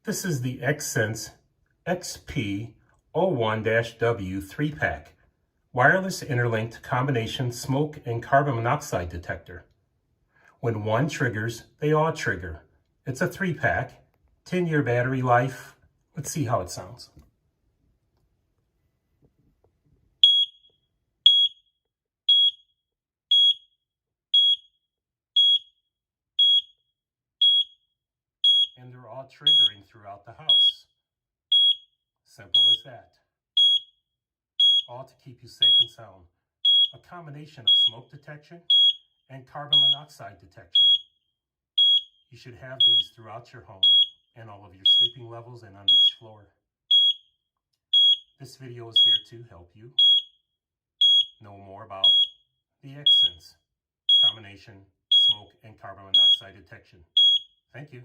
This is the Xsense XP01-W 3-pack wireless interlinked combination smoke and carbon monoxide detector. When one triggers, they all trigger. It's a 3-pack, 10-year battery life. Let's see how it sounds. And they're all triggering throughout the house. Simple as that. All to keep you safe and sound. A combination of smoke detection and carbon monoxide detection. You should have these throughout your home and all of your sleeping levels and on each floor. This video is here to help you know more about the Xsense combination smoke and carbon monoxide detection. Thank you.